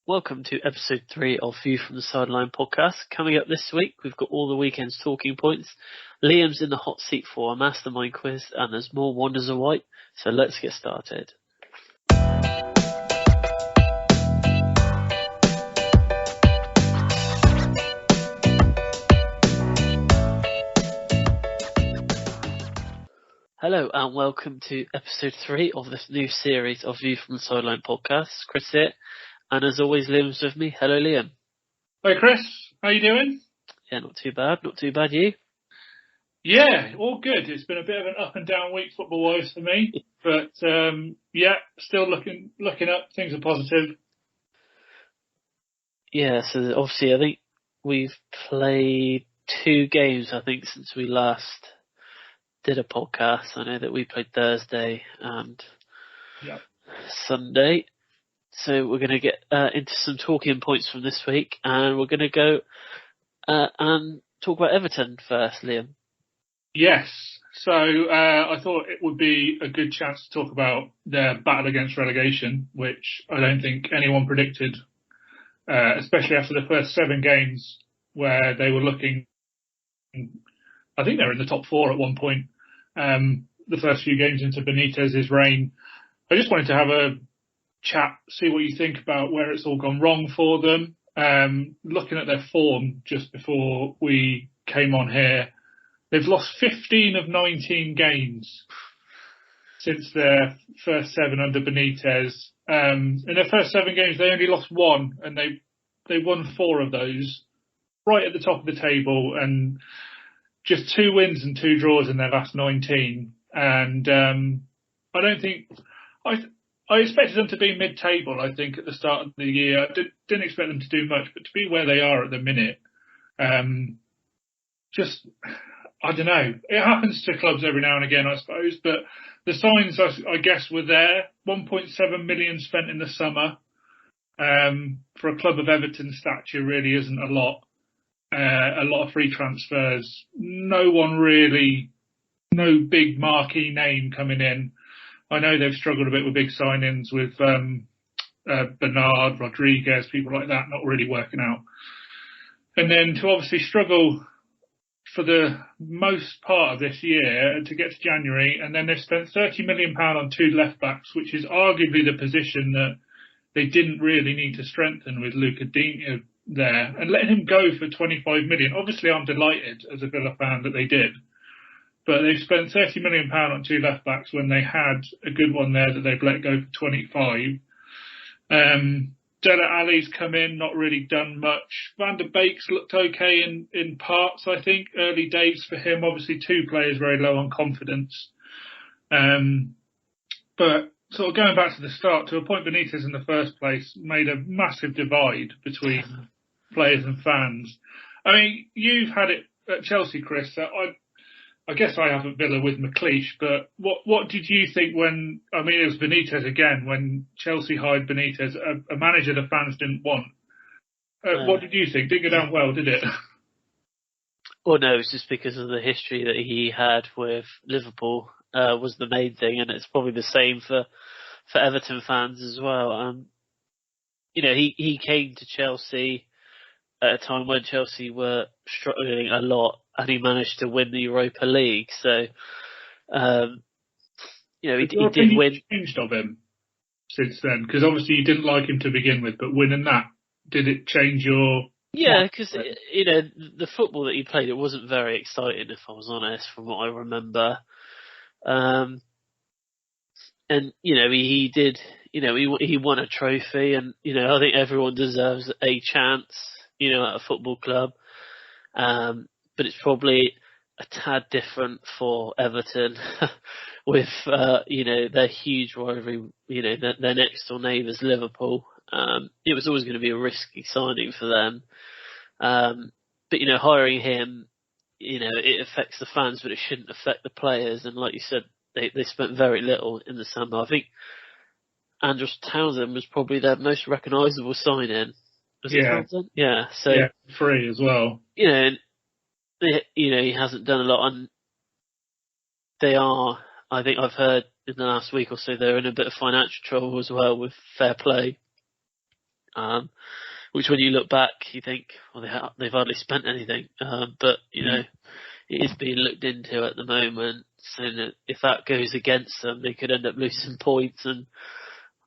Welcome to episode 3 of View from the Sideline podcast. Coming up this week, we've got all the weekend's talking points. Liam's in the hot seat for a mastermind quiz, and there's more Wonders of White. So let's get started. Hello and welcome to episode 3 of this new series of View from the Sideline podcast. Chris here. And as always, Liam's with me. Hello, Liam. Hey, Chris. How you doing? Yeah, not too bad. Not too bad, you? Yeah, all good. It's been a bit of an up and down week football-wise for me. But, still looking up. Things are positive. Yeah, so obviously I think we've played 2 games, since we last did a podcast. I know that we played Thursday and Sunday. So we're going to get into some talking points from this week, and we're going to go and talk about Everton first, Liam. Yes. So I thought it would be a good chance to talk about their battle against relegation, which I don't think anyone predicted, especially after the first 7 games where they were looking, I think they were in the top 4 at one point, the first few games into Benitez's reign. I just wanted to have a chat, see what you think about where it's all gone wrong for them. Looking at their form just before we came on here, they've lost 15 of 19 games since their first 7 under Benitez. In their first 7 games, they only lost 1, and they won 4 of those, right at the top of the table, and just 2 wins and 2 draws in their last 19. And I expected them to be mid-table, I think, at the start of the year. I didn't expect them to do much, but to be where they are at the minute, I don't know. It happens to clubs every now and again, I suppose, but the signs, I guess, were there. 1.7 million spent in the summer. For a club of Everton's stature, really isn't a lot. A lot of free transfers. No big marquee name coming in. I know they've struggled a bit with big signings with Bernard, Rodriguez, people like that, not really working out. And then to obviously struggle for the most part of this year to get to January, and then they've spent £30 million on 2 left-backs, which is arguably the position that they didn't really need to strengthen with Luca Digne there, and letting him go for 25 million. Obviously, I'm delighted as a Villa fan that they did. But they've spent £30 million on 2 left-backs when they had a good one there that they've let go for 25. Dele Alli's come in, not really done much. Van der Beek's looked okay in parts, I think. Early days for him. Obviously, 2 players very low on confidence. But sort of going back to the start, to appoint Benitez in the first place made a massive divide between players and fans. I mean, you've had it at Chelsea, Chris. I guess I haven't Villa with McLeish, but what did you think when, it was Benitez again, when Chelsea hired Benitez, a manager the fans didn't want? What did you think? Didn't go down well, did it? Well, no, it's just because of the history that he had with Liverpool was the main thing, and it's probably the same for Everton fans as well. He came to Chelsea at a time when Chelsea were struggling a lot, and he managed to win the Europa League. So, he did win. Changed of him since then, because obviously you didn't like him to begin with, but winning that, did it change your? Yeah, because the football that he played, it wasn't very exciting, if I was honest, from what I remember. And he did. He won a trophy, and I think everyone deserves a chance. At a football club. But it's probably a tad different for Everton with, their huge rivalry, their next door neighbours, Liverpool. It was always going to be a risky signing for them. But, hiring him, it affects the fans, but it shouldn't affect the players. And like you said, they spent very little in the summer. I think Andros Townsend was probably their most recognisable signing. Was it Townsend? Yeah. So, free as well. He hasn't done a lot, and they are, I think I've heard in the last week or so, they're in a bit of financial trouble as well with fair play. which when you look back, you think, well, they've hardly spent anything. But, it is being looked into at the moment. So that if that goes against them, they could end up losing points, and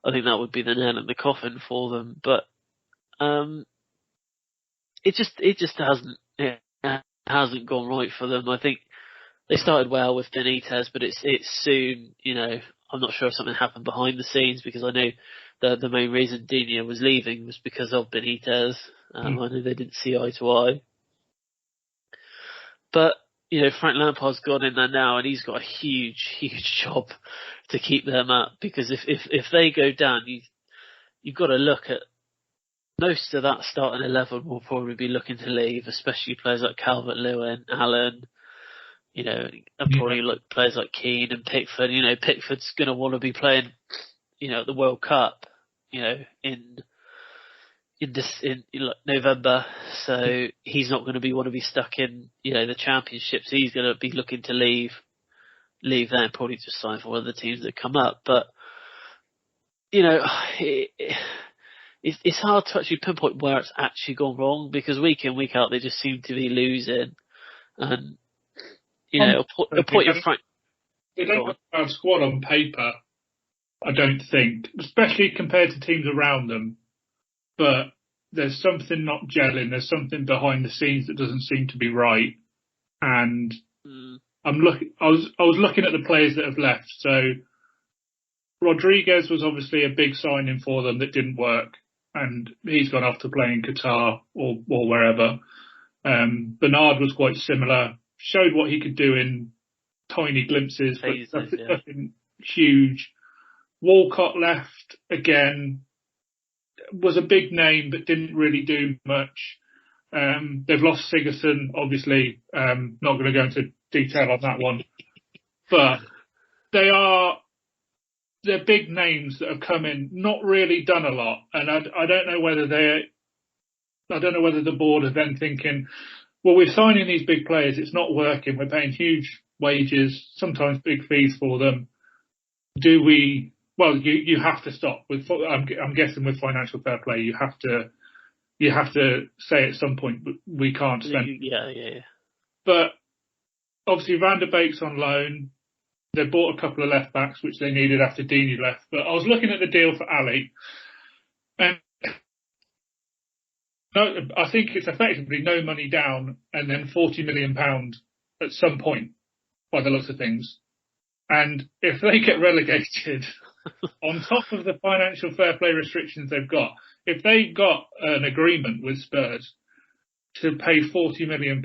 I think that would be the nail in the coffin for them. But it just hasn't gone right for them. I think they started well with Benitez, but it's soon, I'm not sure if something happened behind the scenes, because I know the main reason Digne was leaving was because of Benitez. I know they didn't see eye to eye. But, Frank Lampard's gone in there now, and he's got a huge, huge job to keep them up, because if they go down, you've got to look at most of that starting 11 will probably be looking to leave, especially players like Calvert-Lewin, Allen, and probably like players like Keane and Pickford. Pickford's going to want to be playing, at the World Cup, in November. So he's not going to want to be stuck in, the Championship. So he's going to be looking to leave there and probably just sign for one of the teams that come up. But, it's hard to actually pinpoint where it's actually gone wrong, because week in, week out, they just seem to be losing. And, a point of Frank. They don't have a bad squad on paper, I don't think, especially compared to teams around them. But there's something not gelling. There's something behind the scenes that doesn't seem to be right. And I was looking at the players that have left. So Rodriguez was obviously a big signing for them that didn't work, and he's gone off to play in Qatar or wherever. Bernard was quite similar, showed what he could do in tiny glimpses, but nothing huge. Walcott left again, was a big name but didn't really do much. They've lost Sigurdsson, obviously. Not going to go into detail on that one, but they're big names that have come in, not really done a lot, and I don't know whether the board are then thinking, well, we're signing these big players, it's not working, we're paying huge wages, sometimes big fees for them. Do we? Well, you have to stop with. I'm guessing with financial fair play, you have to say at some point, we can't spend. Yeah. But obviously, Van der Beek's on loan. They bought a couple of left backs, which they needed after Deeney left. But I was looking at the deal for Ali, and I think it's effectively no money down and then £40 million at some point, by the looks of things. And if they get relegated, on top of the financial fair play restrictions they've got, if they got an agreement with Spurs to pay £40 million,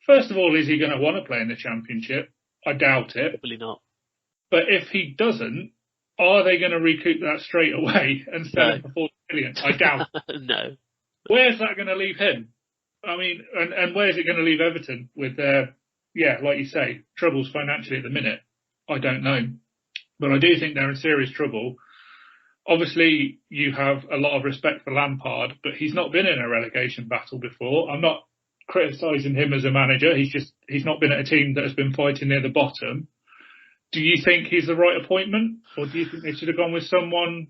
first of all, is he going to want to play in the Championship? I doubt it. Probably not. But if he doesn't, are they going to recoup that straight away and sell him for 40 million? I doubt it. No. Where's that going to leave him? I mean, and where's it going to leave Everton with their, like you say, troubles financially at the minute? I don't know. But I do think they're in serious trouble. Obviously, you have a lot of respect for Lampard, but he's not been in a relegation battle before. I'm not criticising him as a manager. He's not been at a team that has been fighting near the bottom. Do you think he's the right appointment, or do you think they should have gone with someone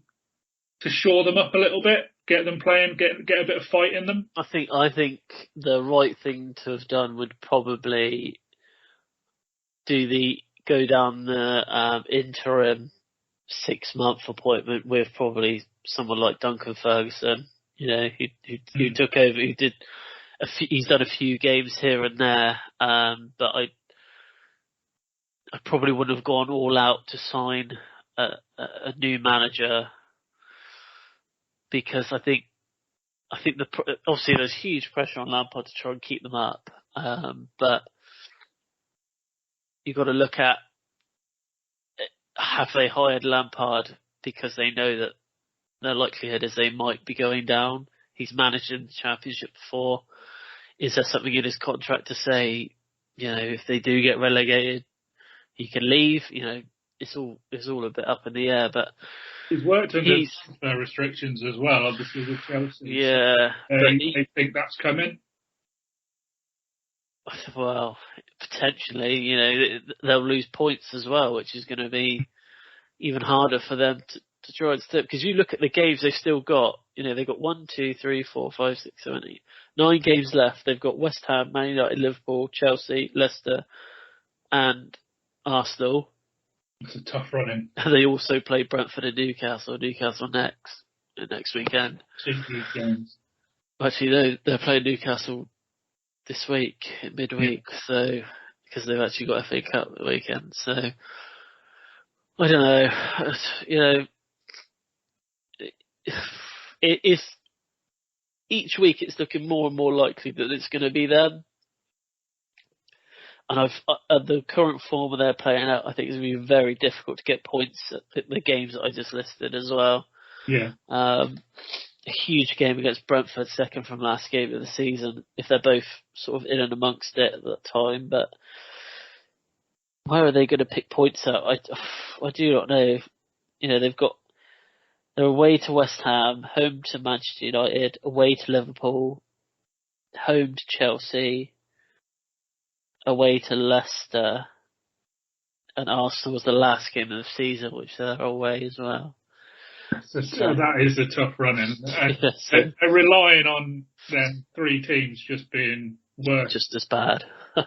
to shore them up a little bit, get them playing, get a bit of fight in them? I think the right thing to have done would probably go down the interim 6-month appointment with probably someone like Duncan Ferguson, who took over, who did. He's done a few games here and there, but I probably wouldn't have gone all out to sign a new manager, because I think obviously there's huge pressure on Lampard to try and keep them up, but you've got to look at, have they hired Lampard because they know that the likelihood is they might be going down? He's managed in the Championship before. Is there something in his contract to say, if they do get relegated, he can leave? It's all a bit up in the air. But he's worked under restrictions as well, obviously with Chelsea. Yeah, they think that's coming. Well, potentially, they'll lose points as well, which is going to be even harder for them to try and step. Because you look at the games they've still got, they've got 1, 2, 3, 4, 5, 6, 7, 8, 9 games left. They've got West Ham, Man United, Liverpool, Chelsea, Leicester, and Arsenal. It's a tough run-in. And they also play Brentford and Newcastle next weekend. 2 huge games. Actually, no, they're playing Newcastle this week, midweek, so because they've actually got FA Cup the weekend. So I don't know. If each week it's looking more and more likely that it's going to be them. And the current form they're playing out, I think it's going to be very difficult to get points at the games that I just listed as well. Yeah. A huge game against Brentford, second from last game of the season, if they're both sort of in and amongst it at that time. But where are they going to pick points up? I do not know. They're away to West Ham, home to Manchester United, away to Liverpool, home to Chelsea, away to Leicester, and Arsenal was the last game of the season, which they're away as well. So that is a tough run-in. They're relying on them 3 teams just being worse. Just as bad.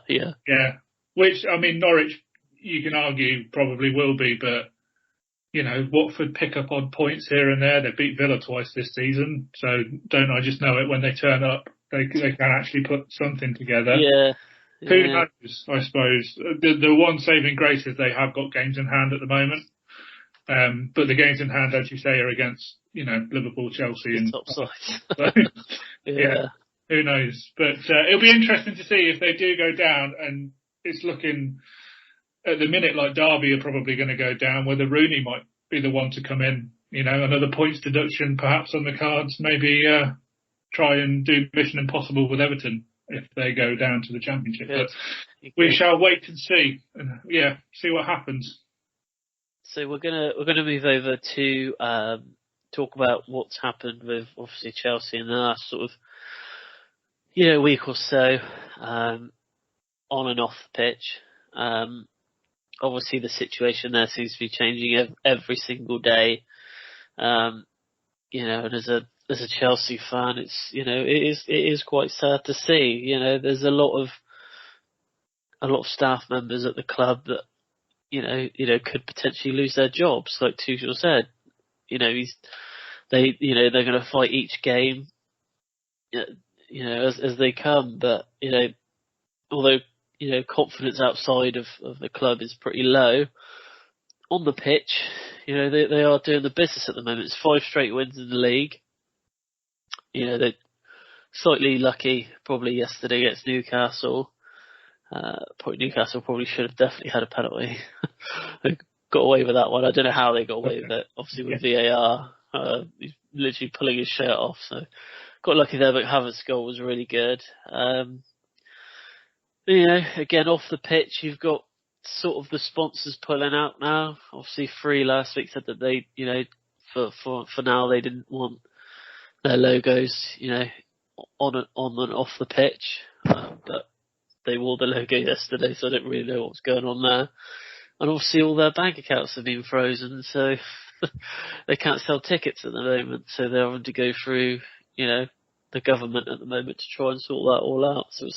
Yeah. Yeah. Which, I mean, Norwich, you can argue, probably will be, but, Watford pick up odd points here and there. They beat Villa twice this season, so don't I just know it when they turn up, they can actually put something together. Yeah. Who knows, I suppose. The one saving grace is they have got games in hand at the moment. But the games in hand, as you say, are against, Liverpool, Chelsea and top sides. So, yeah, who knows? But it'll be interesting to see if they do go down, and it's looking at the minute like Derby are probably going to go down, whether Rooney might be the one to come in, another points deduction perhaps on the cards, maybe try and do Mission Impossible with Everton if they go down to the Championship. But we shall wait and see. See what happens. So we're gonna move over to talk about what's happened with obviously Chelsea in the last sort of week or so, on and off the pitch. Obviously the situation there seems to be changing every single day. And as a Chelsea fan, it's it is quite sad to see. There's a lot of staff members at the club that could potentially lose their jobs, like Tuchel said. They're going to fight each game, as they come. But although confidence outside of the club is pretty low, on the pitch, they are doing the business at the moment. It's 5 straight wins in the league. They're slightly lucky probably yesterday against Newcastle. Newcastle probably should have definitely had a penalty. They got away with that one. I don't know how they got away with it. Obviously with VAR, he's literally pulling his shirt off. So got lucky there, but Havertz's goal was really good. Again off the pitch, you've got sort of the sponsors pulling out now. Obviously, Free last week said that they, for now they didn't want their logos, on and off the pitch, but they wore the logo yesterday, so I don't really know what's going on there. And obviously all their bank accounts have been frozen, so they can't sell tickets at the moment, so they're having to go through, the government at the moment to try and sort that all out. So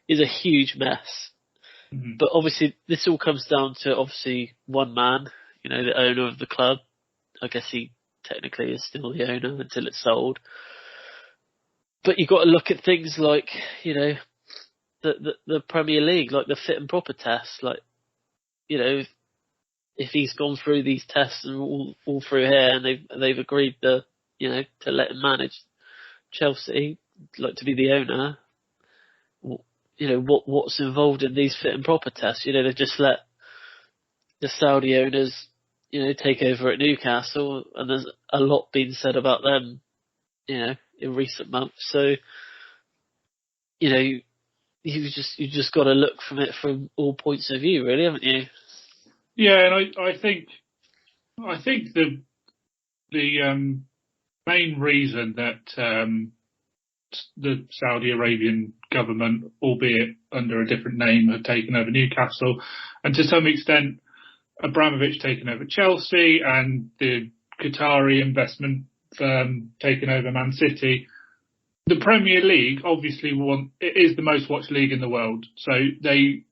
it's a huge mess. Mm-hmm. But obviously this all comes down to obviously one man, the owner of the club. I guess he technically is still the owner until it's sold. But you've got to look at things like, the Premier League, like the fit and proper test, like, if he's gone through these tests and all through here, and they've agreed to let him manage Chelsea, like to be the owner, what's involved in these fit and proper tests? They've just let the Saudi owners, take over at Newcastle, and there's a lot being said about them, in recent months. So, you just got to look from it from all points of view, really, haven't you? Yeah, and I think the main reason that the Saudi Arabian government, albeit under a different name, have taken over Newcastle, and to some extent Abramovich taken over Chelsea, and the Qatari investment taking over Man City. The Premier League obviously it is the most watched league in the world. So the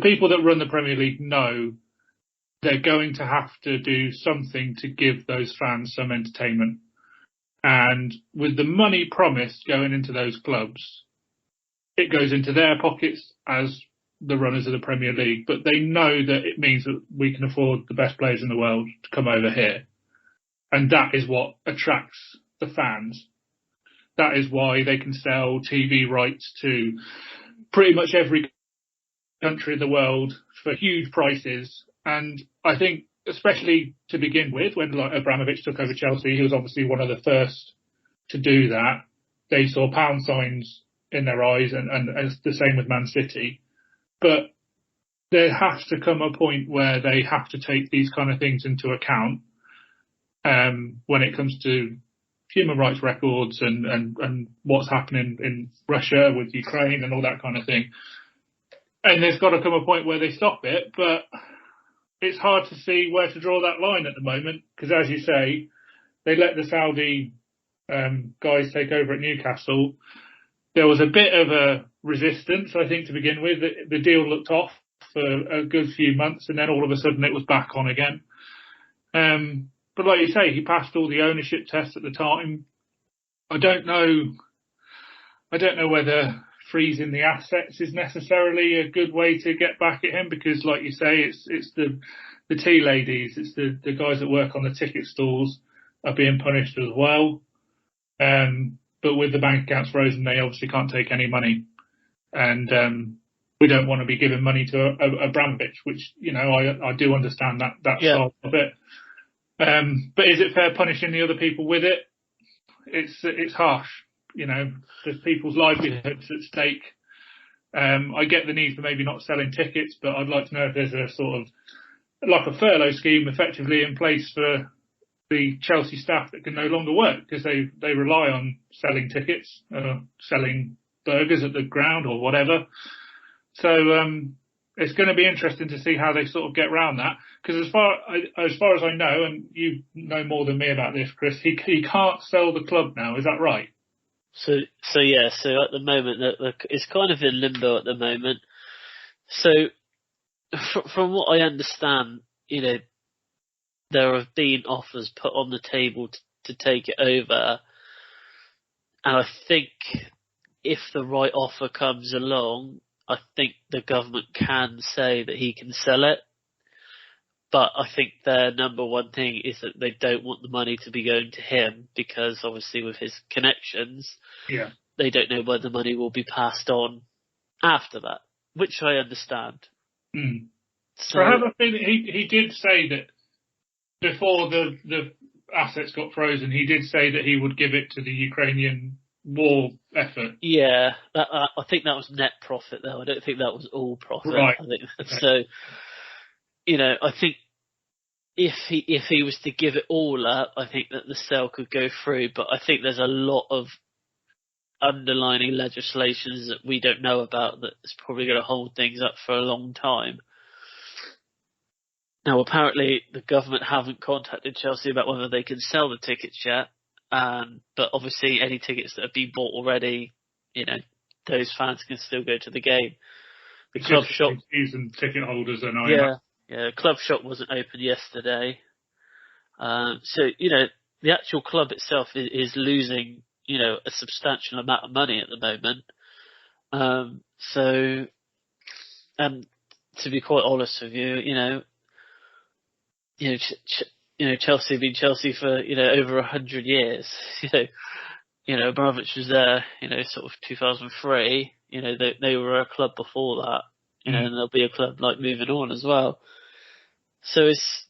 people that run the Premier League know they're going to have to do something to give those fans some entertainment. And with the money promised going into those clubs, it goes into their pockets as the runners of the Premier League, but they know that it means that we can afford the best players in the world to come over here. And that is what attracts the fans. That is why they can sell TV rights to pretty much every country in the world for huge prices. And I think, especially to begin with, when like Abramovich took over Chelsea, he was obviously one of the first to do that. They saw pound signs in their eyes, and it's the same with Man City. But there has to come a point where they have to take these kind of things into account when it comes to human rights records and what's happening in Russia with Ukraine and all that kind of thing. And there's got to come a point where they stop it, but it's hard to see where to draw that line at the moment, because as you say, they let the Saudi guys take over at Newcastle. There was a bit of a resistance, I think, to begin with. The deal looked off for a good few months, and then all of a sudden it was back on again. But like you say, he passed all the ownership tests at the time. I don't know whether freezing the assets is necessarily a good way to get back at him, because like you say, it's the tea ladies, it's the guys that work on the ticket stalls are being punished as well. But with the bank accounts frozen, they obviously can't take any money. And we don't want to be giving money to Abramovich, which, you know, I do understand that side of it. But is it fair punishing the other people with it? It's harsh. You know, there's people's livelihoods at stake. I get the need for maybe not selling tickets, but I'd like to know if there's a sort of like a furlough scheme effectively in place for the Chelsea staff that can no longer work because they rely on selling tickets, selling burgers at the ground or whatever. So it's going to be interesting to see how they sort of get around that. Because as far as I know, and you know more than me about this, Chris, he can't sell the club now. Is that right? So at the moment, it's kind of in limbo at the moment. So from what I understand, you know, there have been offers put on the table to take it over. And I think if the right offer comes along, I think the government can say that he can sell it. But I think their number one thing is that they don't want the money to be going to him because obviously with his connections, they don't know whether the money will be passed on after that, which I understand. Mm. So I have a feeling he did say that before the assets got frozen, he did say that he would give it to the Ukrainian war effort. Yeah, I think that was net profit though. I don't think that was all profit. Right. I think so. You know, I think if he was to give it all up, I think that the sale could go through. But I think there's a lot of underlining legislations that we don't know about that's probably going to hold things up for a long time. Now, apparently, the government haven't contacted Chelsea about whether they can sell the tickets yet. But obviously, any tickets that have been bought already, you know, those fans can still go to the game. The club shop, season ticket holders, and the club shop wasn't open yesterday. So you know, the actual club itself is losing, you know, a substantial amount of money at the moment. So, to be quite honest with you, Chelsea have been Chelsea for, you know, over 100 years. You know, Abramovich was there, you know, sort of 2003. You know, they were a club before that. You know, and there'll be a club like moving on as well. So it's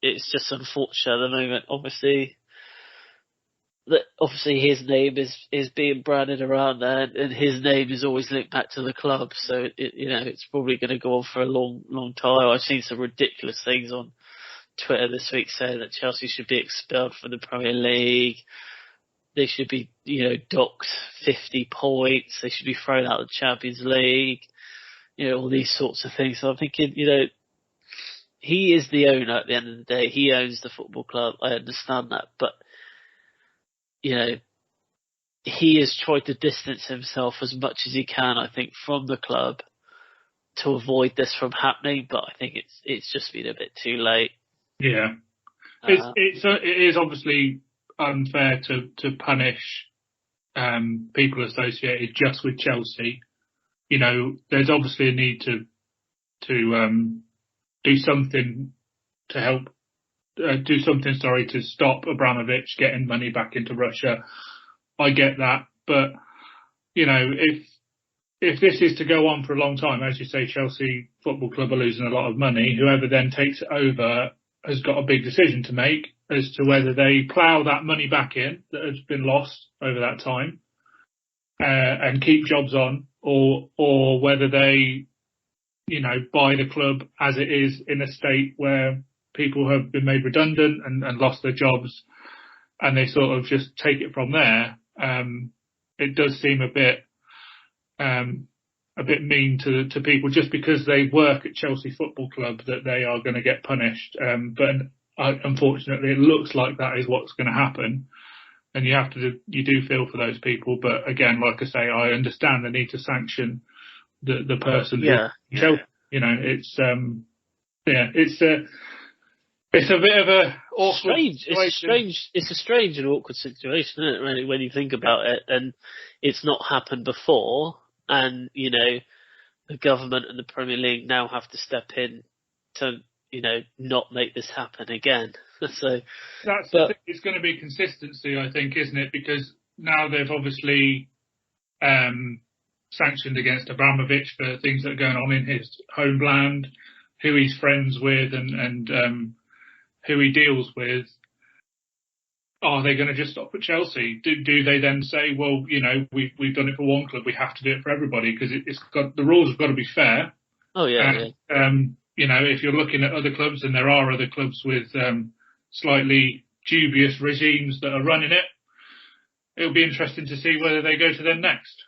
just unfortunate at the moment. Obviously his name is being branded around there, and his name is always linked back to the club. So it's probably going to go on for a long time. I've seen some ridiculous things on Twitter this week saying that Chelsea should be expelled from the Premier League. They should be, you know, docked 50 points. They should be thrown out of the Champions League. You know, all these sorts of things. So I'm thinking, you know, he is the owner at the end of the day. He owns the football club. I understand that, but he has tried to distance himself as much as he can, I think, from the club to avoid this from happening. But I think it's just been a bit too late. Yeah, it is obviously unfair to punish people associated just with Chelsea. There's obviously a need to do something to help. To stop Abramovich getting money back into Russia. I get that, but if this is to go on for a long time, as you say, Chelsea Football Club are losing a lot of money. Whoever then takes it over has got a big decision to make as to whether they plough that money back in that has been lost over that time and keep jobs on, or whether they, buy the club as it is in a state where people have been made redundant and lost their jobs, and they sort of just take it from there. It does seem a bit mean to people just because they work at Chelsea Football Club that they are going to get punished. But unfortunately, it looks like that is what's going to happen, and you do feel for those people. But again, like I say, I understand the need to sanction the person. Yeah. It's a bit of a awkward situation. It's a strange and awkward situation, isn't it, really, when you think about it? And it's not happened before. And, the government and the Premier League now have to step in to, not make this happen again. So it's going to be consistency, I think, isn't it? Because now they've obviously sanctioned against Abramovich for things that are going on in his homeland, who he's friends with and who he deals with. Are they going to just stop at Chelsea? Do they then say, well, we've done it for one club, we have to do it for everybody? Because the rules have got to be fair. Oh yeah. If you're looking at other clubs, and there are other clubs with slightly dubious regimes that are running it, it'll be interesting to see whether they go to them next.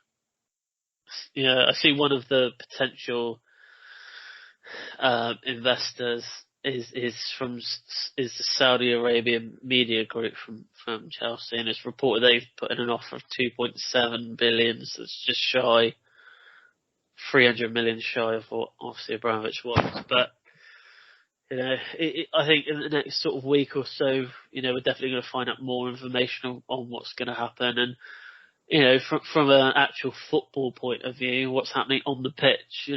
Yeah, I see one of the potential investors is the Saudi Arabian media group from Chelsea, and it's reported they've put in an offer of 2.7 billion, so it's just shy, 300 million shy of what obviously Abramovich wants. But I think in the next sort of week or so, we're definitely going to find out more information on what's going to happen, and from an actual football point of view, what's happening on the pitch.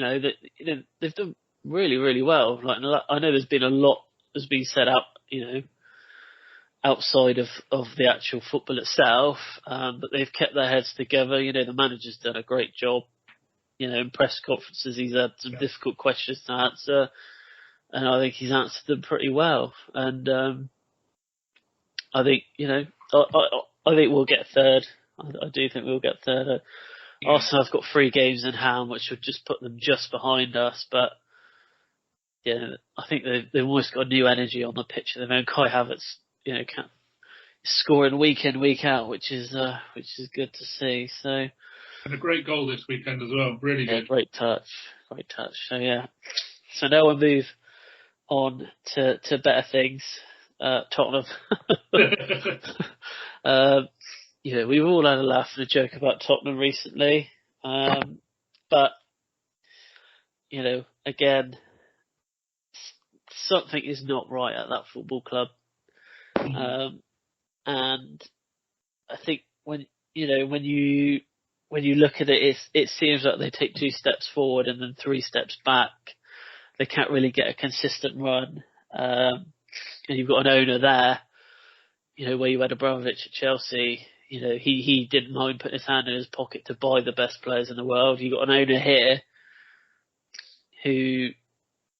They've done really, really well. Like, I know there's been a lot that's been set up, outside of the actual football itself, but they've kept their heads together. The manager's done a great job. In press conferences, he's had some difficult questions to answer, and I think he's answered them pretty well. And I think, I think we'll get third. I do think we'll get third. Arsenal have got 3 games in hand, which would just put them just behind us. But I think they've almost got a new energy on the pitch. They've own Kai Havertz, scoring week in, week out, which is good to see. So, and a great goal this weekend as well. Really good. Great touch. So so now we'll move on to better things. Tottenham. We've all had a laugh and a joke about Tottenham recently. But, again, something is not right at that football club. And I think when you look at it, it seems like they take 2 steps forward and then 3 steps back. They can't really get a consistent run. And you've got an owner there, where you had Abramovich at Chelsea. He didn't mind putting his hand in his pocket to buy the best players in the world. You've got an owner here who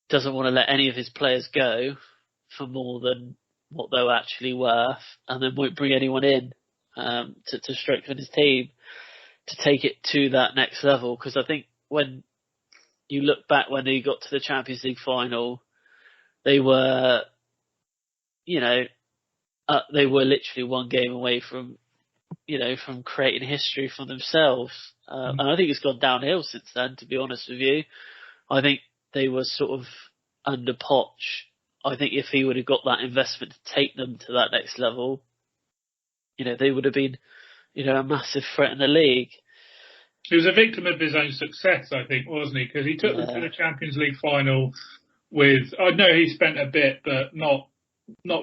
doesn't want to let any of his players go for more than what they're actually worth, and then won't bring anyone in to strengthen his team to take it to that next level. Because I think when you look back when they got to the Champions League final, they were, they were literally 1 game away from creating history for themselves. And I think it's gone downhill since then, to be honest with you. I think they were sort of under Poch I think if he would have got that investment to take them to that next level, they would have been, a massive threat in the league. He was a victim of his own success, I think, wasn't he? Because he took them to the Champions League final with, I know he spent a bit, but not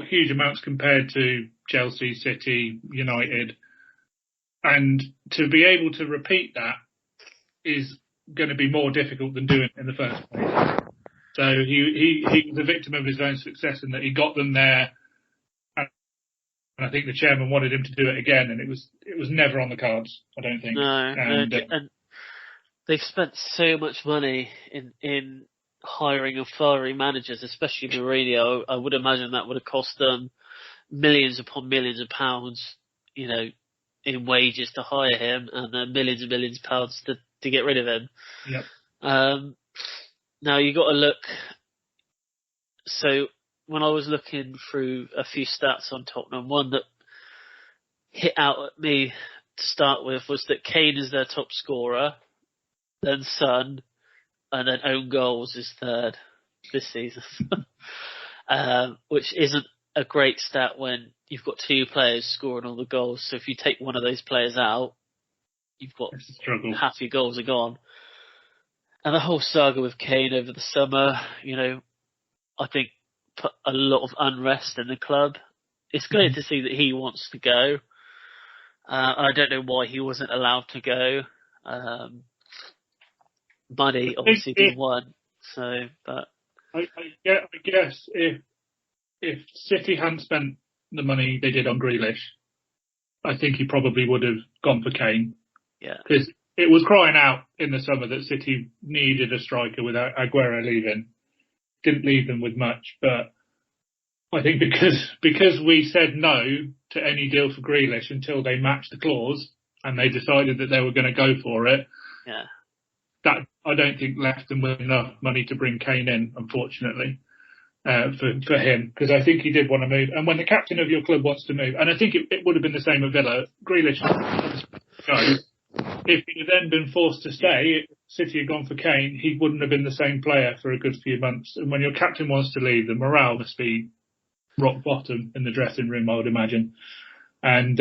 huge amounts compared to Chelsea, City, United. And to be able to repeat that is going to be more difficult than doing it in the first place. So he was a victim of his own success in that he got them there. And I think the chairman wanted him to do it again, and it was never on the cards, I don't think. No, and they've spent so much money in hiring and firing managers, especially Mourinho. I would imagine that would have cost them millions upon millions of pounds, in wages to hire him, and then millions and millions of pounds to get rid of him. Yep. Now you got to look. So when I was looking through a few stats on Tottenham, one that hit out at me to start with was that Kane is their top scorer, then Son, and then own goals is third this season, which isn't a great stat when you've got two players scoring all the goals. So if you take one of those players out, you've got half your goals are gone. And the whole saga with Kane over the summer, I think put a lot of unrest in the club. It's great to see that he wants to go. I don't know why he wasn't allowed to go. Money obviously didn't want. So, but I guess if City hadn't spent the money they did on Grealish, I think he probably would have gone for Kane. Yeah, because it was crying out in the summer that City needed a striker without Aguero leaving. Didn't leave them with much, but I think because we said no to any deal for Grealish until they matched the clause and they decided that they were going to go for it. Yeah. That I don't think left them with enough money to bring Kane in, unfortunately, for him, because I think he did want to move. And when the captain of your club wants to move, and I think it would have been the same at Villa, Grealish goes. If he had then been forced to stay, if City had gone for Kane, he wouldn't have been the same player for a good few months. And when your captain wants to leave, the morale must be rock bottom in the dressing room, I would imagine. And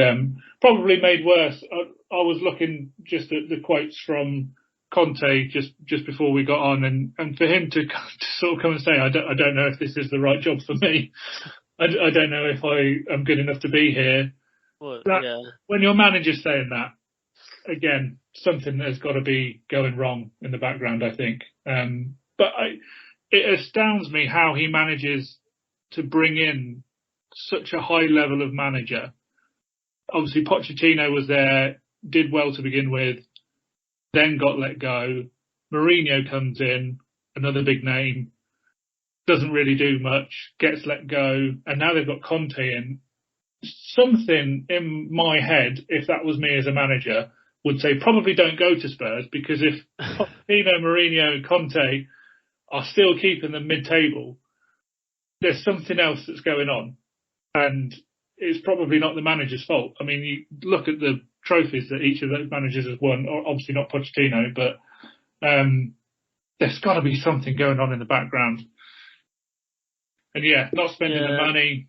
probably made worse. I was looking just at the quotes from Conte just before we got on, and for him to sort of come and say, I don't know if this is the right job for me. I don't know if I am good enough to be here. Well, when your manager's saying that, again, something has got to be going wrong in the background, I think. But it astounds me how he manages to bring in such a high level of manager. Obviously, Pochettino was there, did well to begin with, then got let go. Mourinho comes in, another big name, doesn't really do much, gets let go, and now they've got Conte in. Something in my head, if that was me as a manager, would say probably don't go to Spurs, because if Pochettino, Mourinho and Conte are still keeping them mid-table, there's something else that's going on. And it's probably not the manager's fault. I mean, you look at the trophies that each of those managers has won, or obviously not Pochettino, but there's got to be something going on in the background. And not spending the money,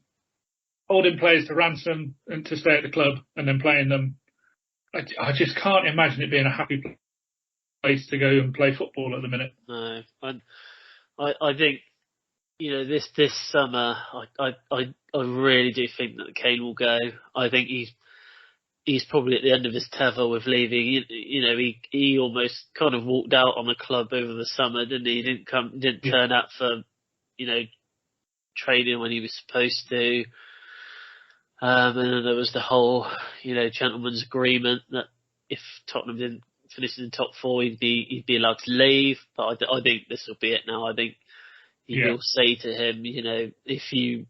holding players to ransom and to stay at the club and then playing them. I just can't imagine it being a happy place to go and play football at the minute. No, I think this summer I really do think that Kane will go. I think he's probably at the end of his tether with leaving. He almost kind of walked out on the club over the summer, didn't he? He didn't turn up for training when he was supposed to. And then there was the whole, gentleman's agreement that if Tottenham didn't finish in the top four, he'd be allowed to leave. But I think this will be it now. I think he will say to him, if you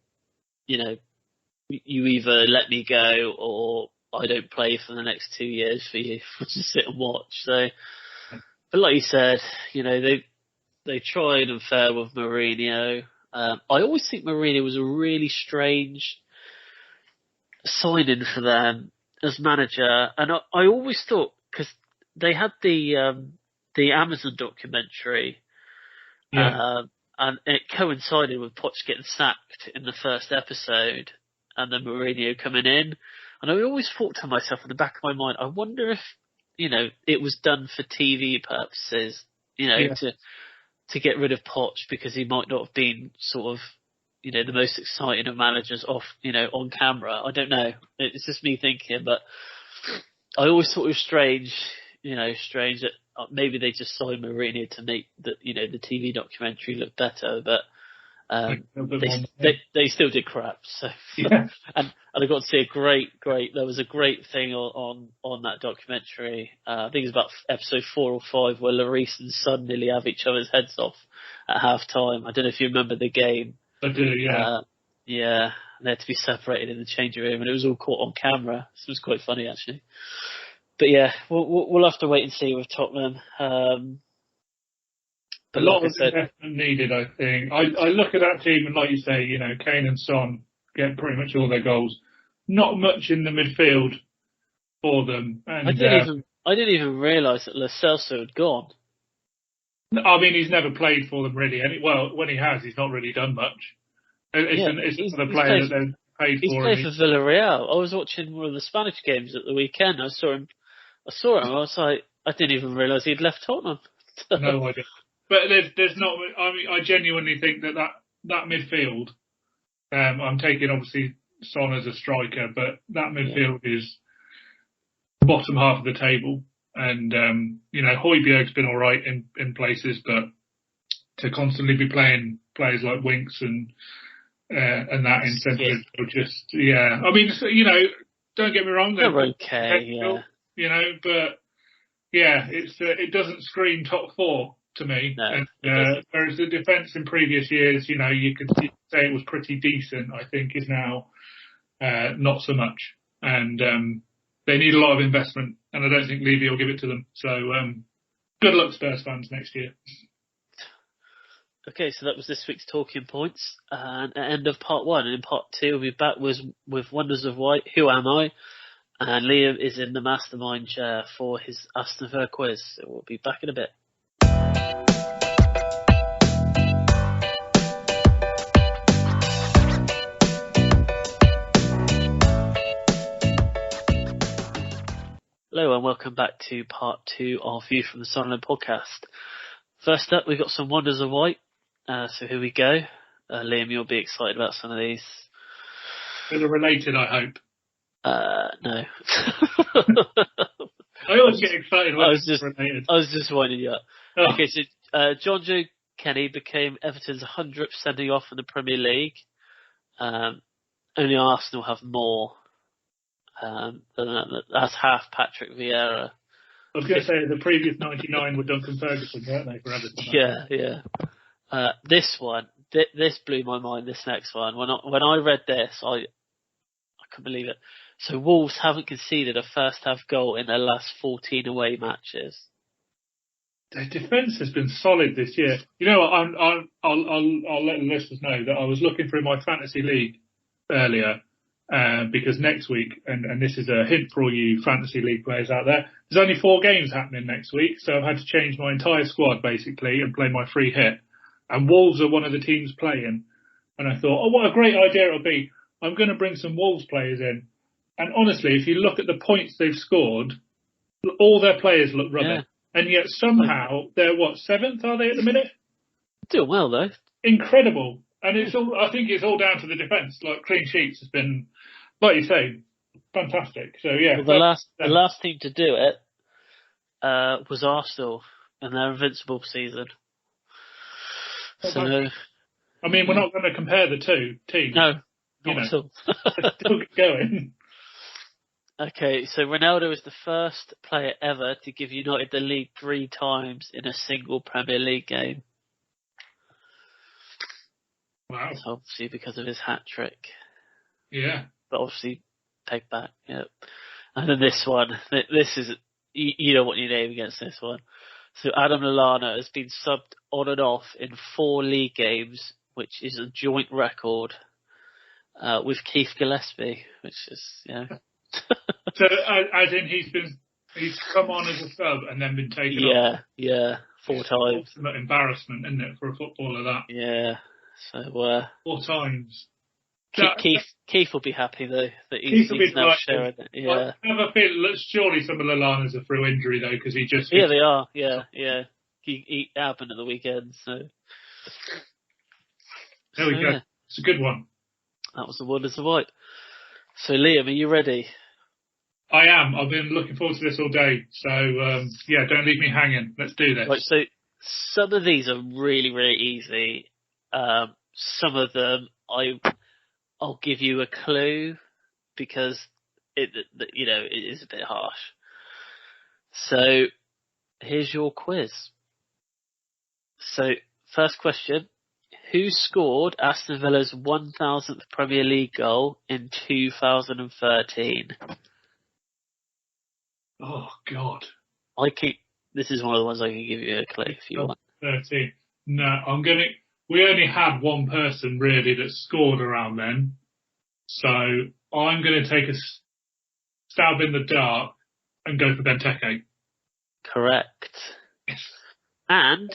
either let me go or I don't play for the next 2 years for you to sit and watch. So, but like you said, they tried and failed with Mourinho. I always think Mourinho was a really strange signing for them as manager, and I always thought, because they had the Amazon documentary, and And it coincided with Poch getting sacked in the first episode and then Mourinho coming in. And I always thought to myself in the back of my mind, I wonder if, it was done for TV purposes, to get rid of Poch because he might not have been sort of, the most exciting of managers on camera. I don't know. It's just me thinking, but I always thought it was strange that maybe they just signed Mourinho to make the TV documentary look better, but they still did crap. So yeah. and I got to see there was a great thing on that documentary. I think it's about episode 4 or 5 where Lloris and Son nearly have each other's heads off at half time. I don't know if you remember the game. I do, yeah. Yeah, they had to be separated in the changing room, and it was all caught on camera. This was quite funny, actually. But yeah, we'll have to wait and see with Tottenham. But a lot of investment needed, I think. I look at that team, and like you say, Kane and Son get pretty much all their goals. Not much in the midfield for them. And I didn't even realise that Lo Celso had gone. I mean, he's never played for them really. Well, when he has, he's not really done much. It's another player that they've paid for. He's played for Villarreal. I was watching one of the Spanish games at the weekend. I saw him. I was like, I didn't even realise he'd left Tottenham. No idea. But there's not. I mean, I genuinely think that midfield. I'm taking obviously Son as a striker, but that midfield is bottom half of the table. And Højbjerg's been all right in places, but to constantly be playing players like Winks and that in centre, just I mean, don't get me wrong, they're okay, but it doesn't scream top 4 to me. No, and whereas the defence in previous years, you could say it was pretty decent. I think is now not so much, and they need a lot of investment, and I don't think Levy will give it to them. So good luck, Spurs fans, next year. Okay, so that was this week's talking points, and end of part 1. And in part 2, we'll be back with Wonders of White. Who am I? And Liam is in the mastermind chair for his Aston Villa quiz. So we'll be back in a bit. Hello and welcome back to part 2 of View from the Sunderland podcast. First up, we've got some Wonders of White. So here we go. Liam, you'll be excited about some of these. They're related, I hope. No. I always get excited when it's related. I was just winding you up. Oh. Okay, so John Joe Kenny became Everton's 100th sending off in the Premier League. Only Arsenal have more. That's half Patrick Vieira. I was going to say the previous 99 were Duncan Ferguson, weren't they, for Everton? Yeah. This one, this blew my mind. This next one, when I read this, I couldn't believe it. So Wolves haven't conceded a first half goal in their last 14 away matches. Their defence has been solid this year. You know what? I'll let the listeners know that I was looking through my fantasy league earlier. Because next week, and this is a hint for all you fantasy league players out there, there's only 4 games happening next week, so I've had to change my entire squad basically and play my free hit. And Wolves are one of the teams playing. And I thought, what a great idea it'll be. I'm going to bring some Wolves players in. And honestly, if you look at the points they've scored, all their players look rubbish. Yeah. And yet somehow they're 7th, are they at the minute? Doing well though. Incredible. And I think it's all down to the defence. Like clean sheets has been, like you say, fantastic. So yeah. Well, the last team to do it was Arsenal in their invincible season. So, I mean, we're not going to compare the two teams. No, not at all. Still going. Okay, so Ronaldo is the first player ever to give United the lead 3 times in a single Premier League game. Wow. So obviously because of his hat-trick. Yeah. But obviously, take back, yeah. And then this one, this is, you don't want your name against this one. So Adam Lallana has been subbed on and off in 4 league games, which is a joint record with Keith Gillespie, which is, So as in he's been He's come on as a sub and then been taken off. Yeah, 4 times. Ultimate embarrassment, isn't it, for a footballer that? Yeah. So 4 times. Keith will be happy though that Keith will be now sharing it. Yeah. I have a feeling that surely some of Lallana's are through injury though, because he just. Yeah, they are. Yeah. He happened at the weekend, so. There we go. Yeah. It's a good one. That was the Wonders of White. So Liam, are you ready? I am. I've been looking forward to this all day. So don't leave me hanging. Let's do this. Right. So some of these are really, really easy. Some of them I'll give you a clue because it is a bit harsh. So here's your quiz. So first question: who scored Aston Villa's 1,000th Premier League goal in 2013? Oh God! This is one of the ones I can give you a clue if you want. 13. No, we only had one person really that scored around then. So I'm going to take a stab in the dark and go for Benteke. Correct. And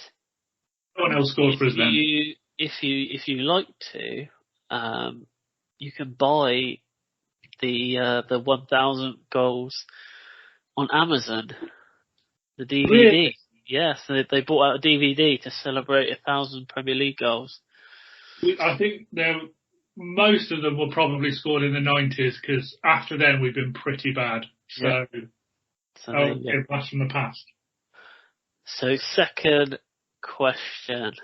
no one else scored for us then. If you like to, you can buy the 1,000 goals on Amazon. The DVD. Really? Yes, they brought out a DVD to celebrate 1,000 Premier League goals. I think most of them were probably scored in the 90s because after then we've been pretty bad. So a blast from the past. So second question.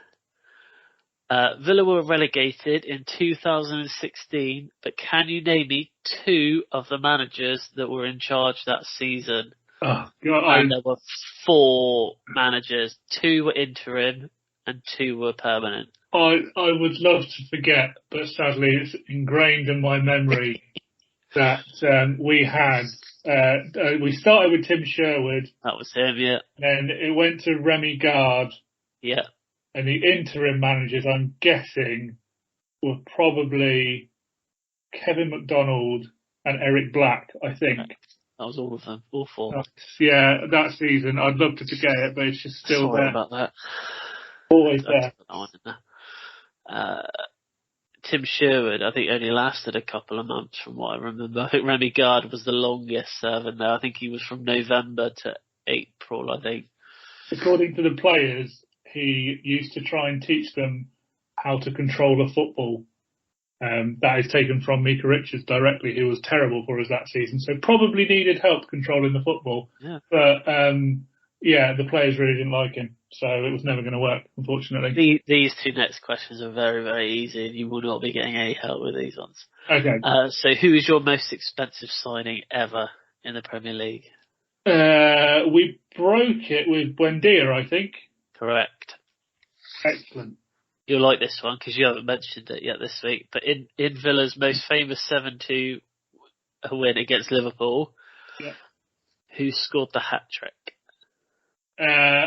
Villa were relegated in 2016, but can you name me 2 of the managers that were in charge that season? Oh, God, and there were 4 managers. 2 were interim and 2 were permanent. I would love to forget, but sadly it's ingrained in my memory that we started with Tim Sherwood. That was him, yeah. Then it went to Remy Gard. Yeah. And the interim managers, I'm guessing, were probably Kevin McDonald and Eric Black, I think. That was all of them, all 4. Yeah, that season. I'd love to forget it, but it's just still Sorry there. About that. Always there. Tim Sherwood, I think, only lasted a couple of months from what I remember. I think Remy Gard was the longest serving there. I think he was from November to April, I think. According to the players, he used to try and teach them how to control a football. That is taken from Mika Richards directly, who was terrible for us that season. So probably needed help controlling the football. Yeah. But, the players really didn't like him. So it was never going to work, unfortunately. These 2 next questions are very, very easy, and you will not be getting any help with these ones. Okay. So who is your most expensive signing ever in the Premier League? We broke it with Buendia, I think. Correct. Excellent. You'll like this one because you haven't mentioned it yet this week. But in Villa's most famous 7-2 win against Liverpool, who scored the hat-trick?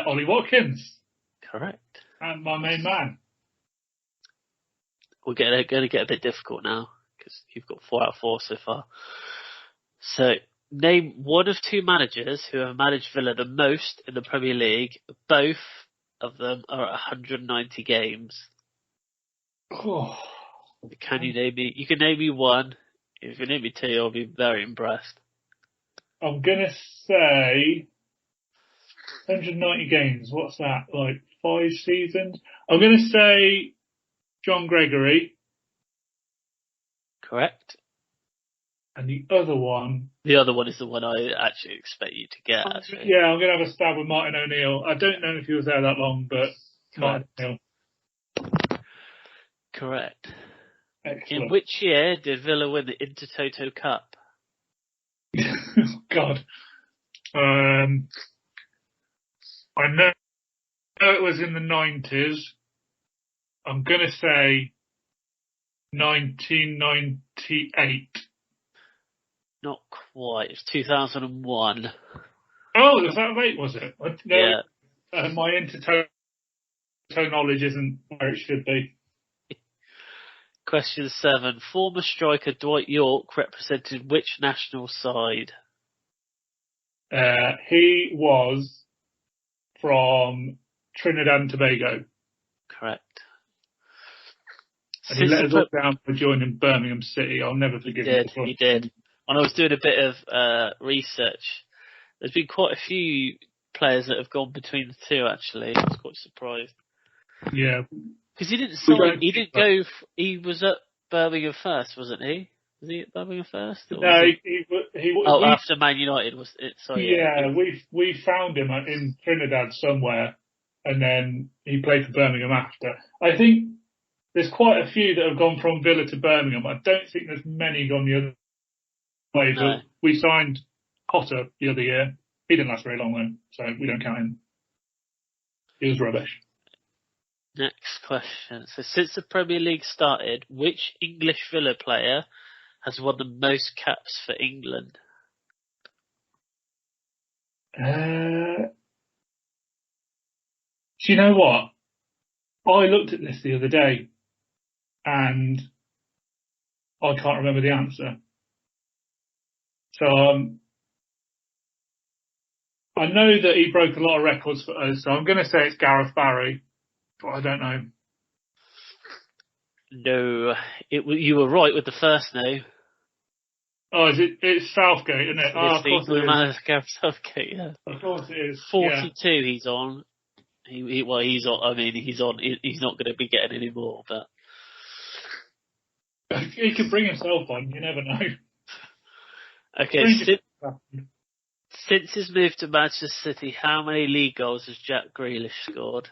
Ollie Watkins. Correct. And my main man. We're going to get a bit difficult now because you've got 4 out of 4 so far. So name one of 2 managers who have managed Villa the most in the Premier League. Both of them are at 190 games. Oh. Can you name me? You can name me 1. If you name me 2, I'll be very impressed. I'm going to say 190 games. What's that? Like 5 seasons? I'm going to say John Gregory. Correct. And the other one... The other one is the one I actually expect you to get, actually. Yeah, I'm going to have a stab with Martin O'Neill. I don't know if he was there that long, but Martin O'Neill. Correct. Excellent. In which year did Villa win the Intertoto Cup? God. I know it was in the 90s. I'm going to say 1998. Not quite. It's 2001. Oh, was that late, was it? Yeah. My Intertoto knowledge isn't where it should be. Question 7. Former striker Dwight York represented which national side? He was from Trinidad and Tobago. Correct. And he let us all down for joining Birmingham City. I'll never forgive him. He did. When I was doing a bit of research, there's been quite a few players that have gone between the two, actually. I was quite surprised. Yeah. Because he didn't sign, he didn't go, he was at Birmingham first, wasn't he? Was he at Birmingham first? No, after Man United, was it? Sorry. Yeah, we found him in Trinidad somewhere, and then he played for Birmingham after. I think there's quite a few that have gone from Villa to Birmingham. I don't think there's many gone the other way, No. but we signed Potter the other year. He didn't last very long though, so we don't count him. He was rubbish. Next question. So since the Premier League started, which English Villa player has won the most caps for England? Do you know what? I looked at this the other day and I can't remember the answer. So I know that he broke a lot of records for us, so I'm going to say it's Gareth Barry, but I don't know. No, you were right with the first name. Oh, it's Southgate, isn't it? Oh, of course it is. Gareth Southgate, yeah. Of course it is. 42 he's on. He's on. I mean, he's on. He's not going to be getting any more, but he could bring himself on. You never know. Okay. Since his move to Manchester City, how many league goals has Jack Grealish scored?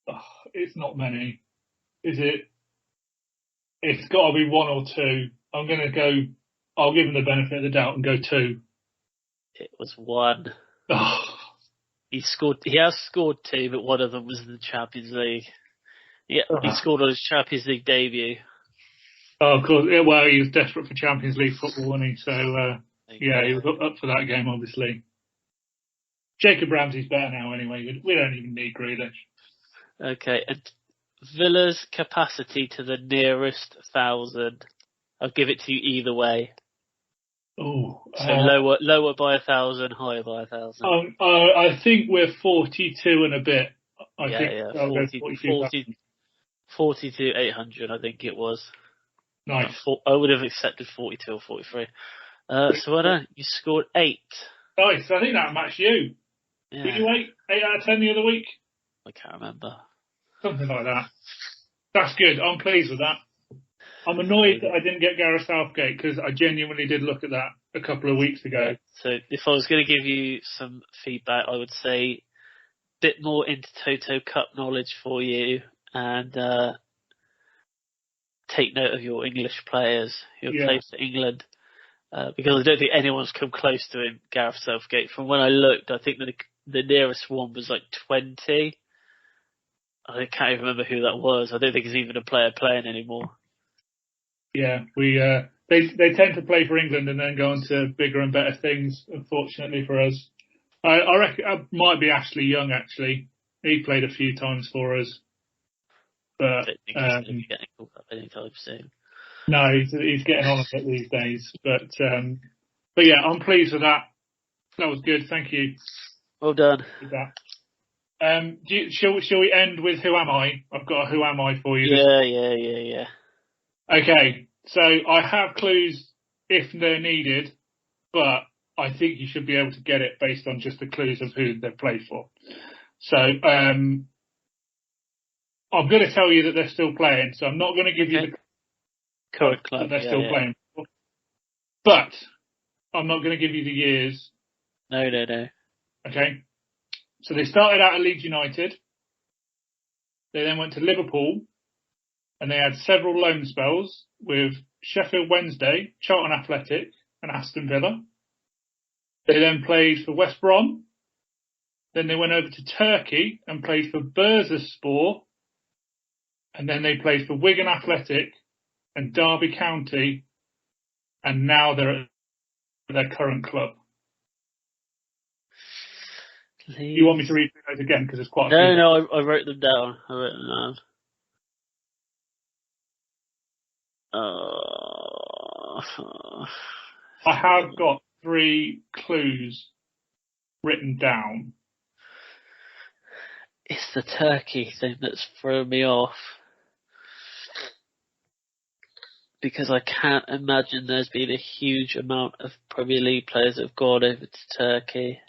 Oh, it's not many, is it? It's got to be one or two. I'm going to go. I'll give him the benefit of the doubt and go 2. It was 1. Oh. He has scored 2, but one of them was in the Champions League. Yeah, he scored on his Champions League debut. Oh, of course. Yeah, well, he was desperate for Champions League football, wasn't he? So, he was up for that game, obviously. Jacob Ramsey's better now, anyway. We don't even need Grealish. Okay, and Villa's capacity to the nearest 1,000. I'll give it to you either way. Oh, so lower by 1,000, higher by 1,000. I think we're 42 and a bit. I think 42, 800. I think it was. Nice. I would have accepted 42 or 43. So well done. You scored 8. Nice. I think that matched you. Yeah. Were you 8 out of 10 the other week? I can't remember. Something like that. That's good. I'm pleased with that. I'm annoyed that I didn't get Gareth Southgate because I genuinely did look at that a couple of weeks ago. So if I was going to give you some feedback, I would say a bit more into Toto Cup knowledge for you and take note of your English players who have played for England because I don't think anyone's come close to him, Gareth Southgate. From when I looked, I think the nearest one was like 20. I can't even remember who that was. I don't think he's even a player playing anymore. Yeah, they tend to play for England and then go on to bigger and better things, unfortunately for us. I reckon it might be Ashley Young, actually. He played a few times for us. But, I don't think he's going to be getting called up anytime soon. No, he's getting on a bit these days. But yeah, I'm pleased with that. That was good, thank you. Well done. Shall we end with Who Am I? I've got a Who Am I for you. Yeah. Okay, so I have clues if they're needed, but I think you should be able to get it based on just the clues of who they've played for. So I'm going to tell you that they're still playing, so I'm not going to give you the current club that they're still playing for. But I'm not going to give you the years. No. Okay, so they started out at Leeds United. They then went to Liverpool. And they had several loan spells with Sheffield Wednesday, Charlton Athletic and Aston Villa. They then played for West Brom. Then they went over to Turkey and played for Bursaspor. And then they played for Wigan Athletic and Derby County. And now they're at their current club. Leeds. You want me to read those again? Because there's quite a few. No, I wrote them down. I have got 3 clues written down. It's the Turkey thing that's thrown me off. Because I can't imagine there's been a huge amount of Premier League players that have gone over to Turkey.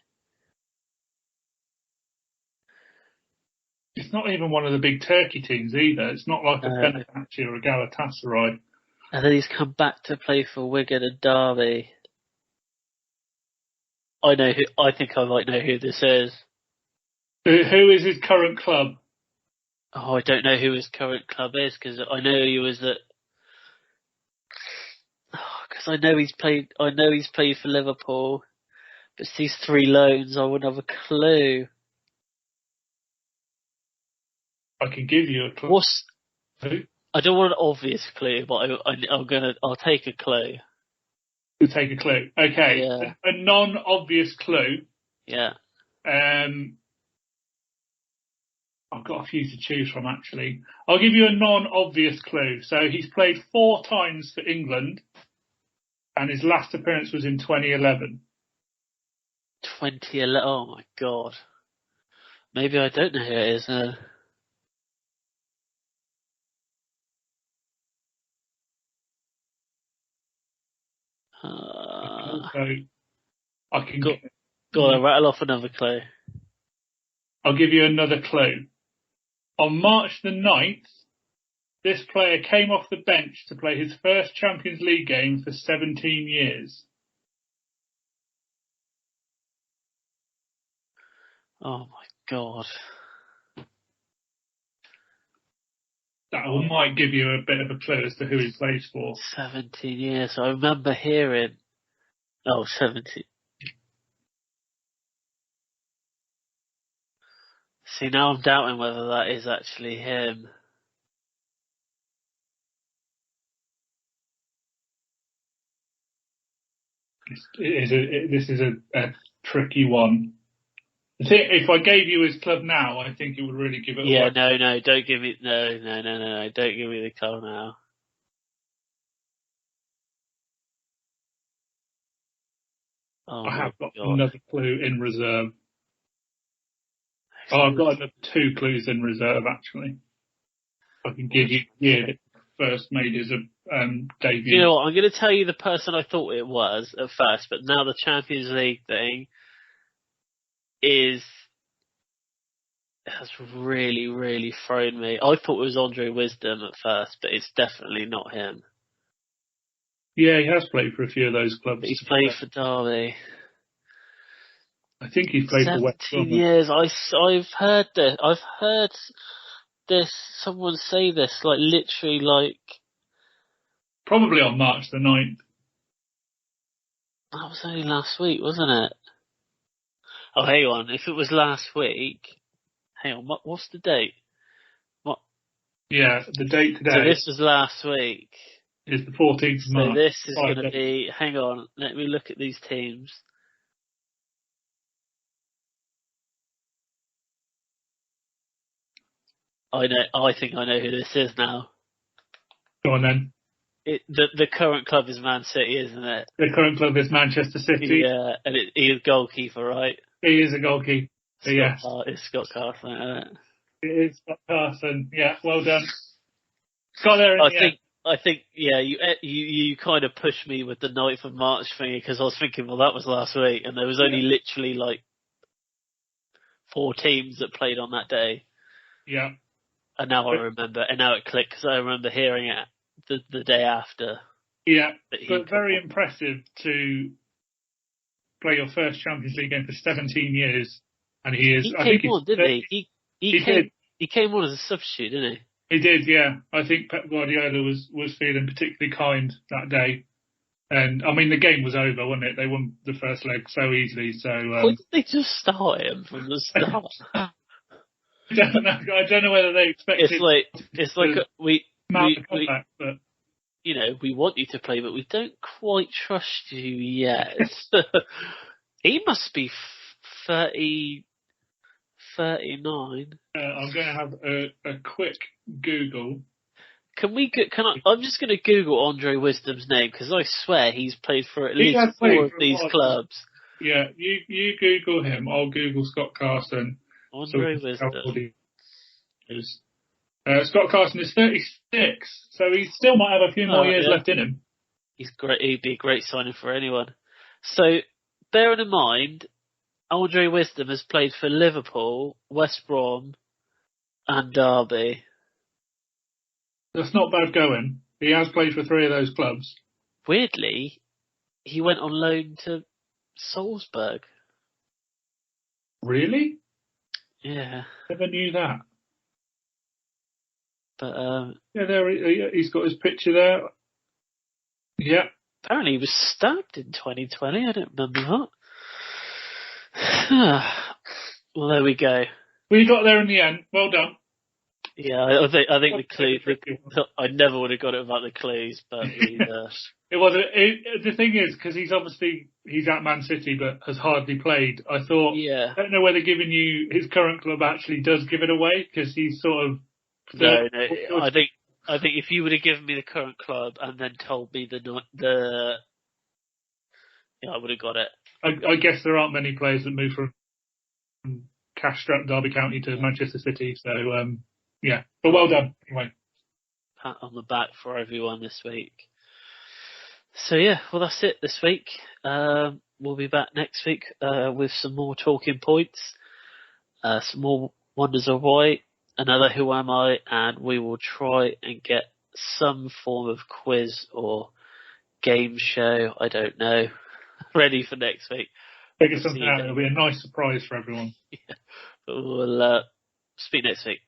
It's not even one of the big Turkey teams either. It's not like a Fenerbahce or a Galatasaray. And then he's come back to play for Wigan and Derby. I think I might know who this is. Who is his current club? Oh, I don't know who his current club is because I know he was at. Because I know he's played. I know he's played for Liverpool, but it's these 3 loans. I wouldn't have a clue. I can give you a clue. I don't want an obvious clue, but I'll take a clue. You'll take a clue. Okay. Yeah. A non-obvious clue. Yeah. I've got a few to choose from, actually. I'll give you a non-obvious clue. So he's played 4 times for England, and his last appearance was in 2011. 2011. Oh my god. Maybe I don't know who it is. I can go on, rattle off another clue. I'll give you another clue. On March the 9th, this player came off the bench to play his first Champions League game for 17 years. Oh my god. That might give you a bit of a clue as to who he plays for. 17 years. I remember hearing. 17. See, now I'm doubting whether that is actually him. This is a tricky one. I think if I gave you his club now, I think it would really give it away. Yeah, no, don't give me, no, don't give me the club now. Oh, I have got another clue in reserve. I've got another 2 clues in reserve, actually. I can give you the year that first made his debut. You know what? I'm going to tell you the person I thought it was at first, but now the Champions League thing has really, really thrown me. I thought it was Andre Wisdom at first, but it's definitely not him. Yeah, he has played for a few of those clubs. But he's played for Derby. I think he's played for West Brom. 17 years. I've heard this. I've heard this. Someone say this, like literally, like probably on March the 9th. That was only last week, wasn't it? Oh, hang on. If it was last week, hang on. What's the date? What? Yeah, the date today. So this was last week. Is the 14th of March. So this is going to be. Hang on. Let me look at these teams. I think I know who this is now. Go on then. The current club is Man City, isn't it? The current club is Manchester City. Yeah, and he is goalkeeper, right? He is a goalkeeper. Yes. It's Scott Carson, isn't it? It is Scott Carson. Yeah, well done. Got there in the end. I think, yeah, you kind of pushed me with the 9th of March thing because I was thinking, well, that was last week, and there was only literally like 4 teams that played on that day. Yeah. And now I remember, and now it clicked because I remember hearing it the day after. Yeah, but very impressive to play your first Champions League game for 17 years, and he is. He came on, didn't he? He came on as a substitute, didn't he? He did, yeah. I think Pep Guardiola was feeling particularly kind that day. And, I mean, the game was over, wasn't it? They won the first leg so easily. So why did they just start him from the start? I don't know whether they expected. It's like we but you know, we want you to play, but we don't quite trust you yet. He must be 39. I'm going to have a quick Google. I'm just going to Google Andre Wisdom's name because I swear he's played for at least has four played of for a these while. clubs. Yeah, you Google him. I'll Google Scott Carson. Andre Wisdom. Scott Carson is 36, so he still might have a few more years left in him. He's great. He'd be a great signing for anyone. So, bearing in mind, Andre Wisdom has played for Liverpool, West Brom, and Derby. That's not bad going. He has played for 3 of those clubs. Weirdly, he went on loan to Salzburg. Really? Yeah. Never knew that. But there he's got his picture there. Yeah. Apparently he was stabbed in 2020. I don't remember that. Well, there we go. We got there in the end. Well done. Yeah, I think the clue. I never would have got it without the clues, but it was. The thing is, because he's at Man City, but has hardly played. I thought. Yeah. I don't know whether giving you his current club actually does give it away because he's sort of. No. I think if you would have given me the current club and then told me I would have got it. I guess there aren't many players that move from cash-strapped Derby County to Manchester City, so yeah. But well done anyway. Pat on the back for everyone this week. So yeah, well that's it this week. We'll be back next week with some more talking points, some more Wonders of Why, another Who Am I, and we will try and get some form of quiz or game show, I don't know, ready for next week. Figure something out. It'll be a nice surprise for everyone. Yeah. But we'll speak next week.